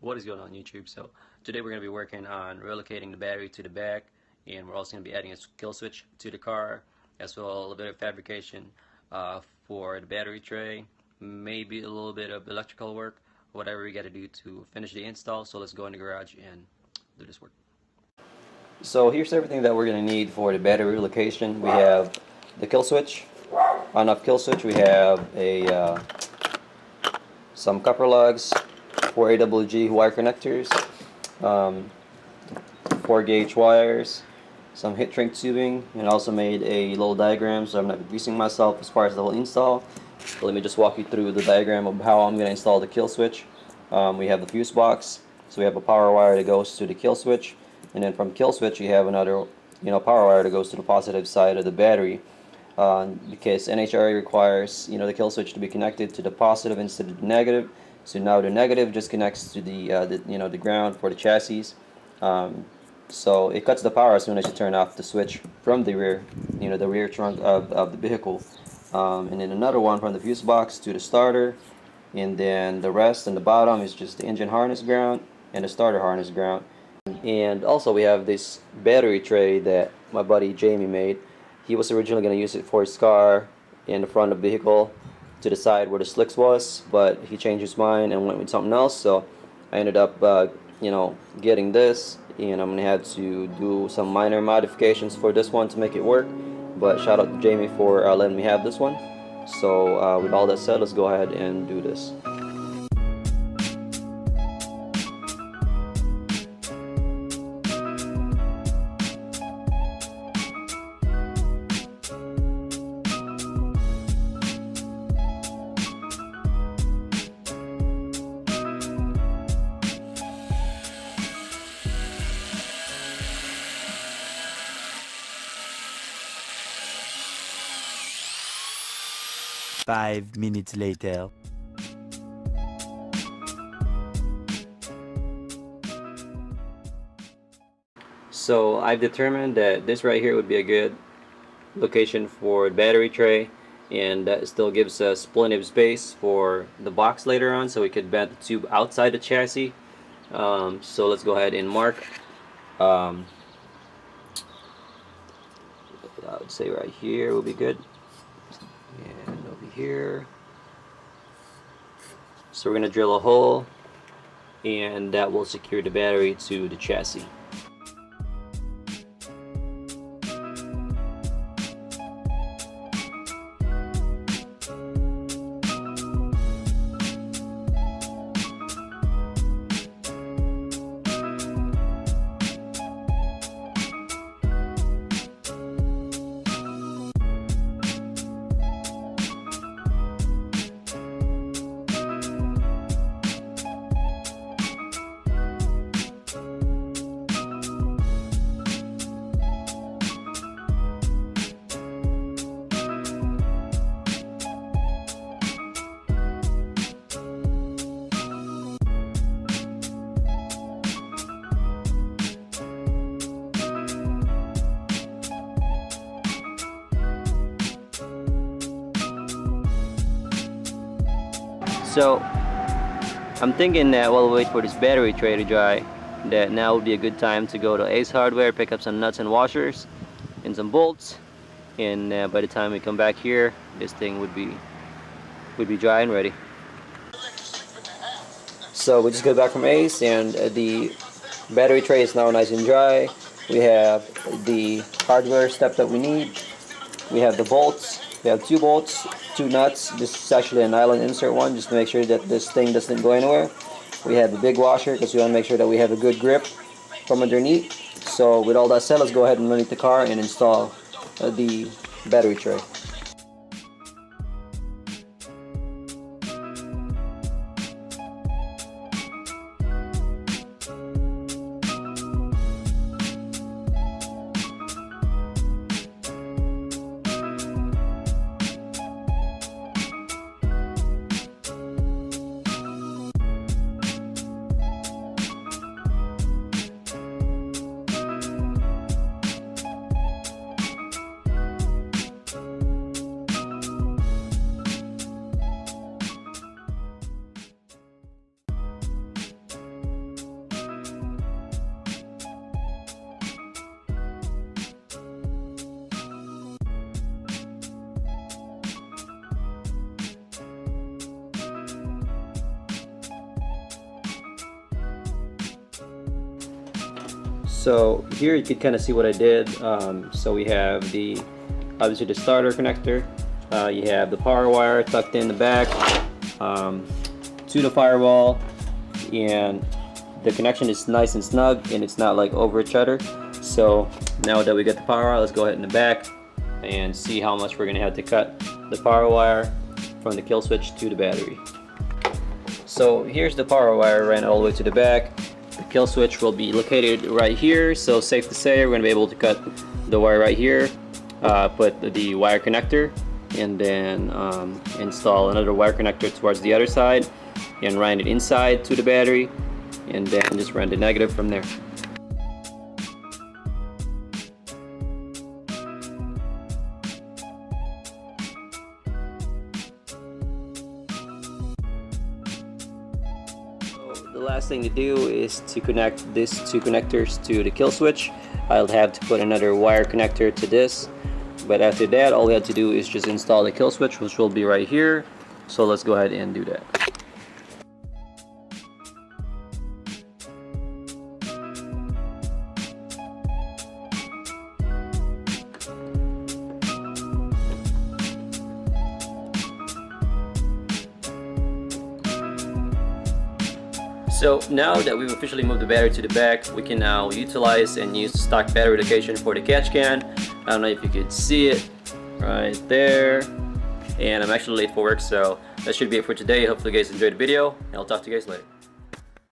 What is going on YouTube? So today we're going to be working on relocating the battery to the back, and we're also going to be adding a kill switch to the car, as well as a little bit of fabrication for the battery tray, maybe a little bit of electrical work, whatever we got to do to finish the install. So let's go in the garage and do this work. So here's everything that we're going to need for the battery relocation. We have the kill switch. On our kill switch we have a some copper lugs, 4 AWG wire connectors, 4 gauge wires, some heat shrink tubing, and also made a little diagram so I'm not confusing myself as far as the whole install. So let me just walk you through the diagram of how I'm going to install the kill switch. We have the fuse box, so we have a power wire that goes to the kill switch, and then from kill switch you have another power wire that goes to the positive side of the battery. Because NHRA requires the kill switch to be connected to the positive instead of the negative. So now the negative just connects to the ground for the chassis. So it cuts the power as soon as you turn off the switch from the rear, the rear trunk of the vehicle. And then another one from the fuse box to the starter, and then the rest in the bottom is just the engine harness ground and the starter harness ground. And also we have this battery tray that my buddy Jamie made. He was originally going to use it for his car in the front of the vehicle to the side where the slicks was, but he changed his mind and went with something else. So I ended up getting this, and I'm gonna have to do some minor modifications for this one to make it work. But shout out to Jamie for letting me have this one. So with all that said, let's go ahead and do this. Five minutes later. So I've determined that this right here would be a good location for the battery tray, and that still gives us plenty of space for the box later on, so we could bend the tube outside the chassis. So let's go ahead and mark. I would say right here will be good, and over here. So we're going to drill a hole, and that will secure the battery to the chassis. So I'm thinking that while we wait for this battery tray to dry, that now would be a good time to go to Ace Hardware, pick up some nuts and washers and some bolts, and by the time we come back here, this thing would be dry and ready. So we just got back from Ace, and the battery tray is now nice and dry. We have the hardware stuff that we need. We have the bolts. We have 2 bolts, 2 nuts. This is actually a nylon insert one, just to make sure that this thing doesn't go anywhere. We have the big washer because we want to make sure that we have a good grip from underneath. So with all that said, let's go ahead and underneath the car and install the battery tray. So here you can kind of see what I did. So we have obviously the starter connector. You have the power wire tucked in the back to the firewall, and the connection is nice and snug, and it's not like over each other. So now that we got the power wire, let's go ahead in the back and see how much we're gonna have to cut the power wire from the kill switch to the battery. So here's the power wire ran all the way to the back. The kill switch will be located right here, so safe to say we're gonna be able to cut the wire right here, put the wire connector, and then install another wire connector towards the other side and run it inside to the battery, and then just run the negative from there. The last thing to do is to connect these two connectors to the kill switch. I'll have to put another wire connector to this, but after that all we have to do is just install the kill switch, which will be right here. So let's go ahead and do that. So now that we've officially moved the battery to the back, we can now utilize and use the stock battery location for the catch can. I don't know if you could see it right there. And I'm actually late for work, so that should be it for today. Hopefully you guys enjoyed the video, and I'll talk to you guys later.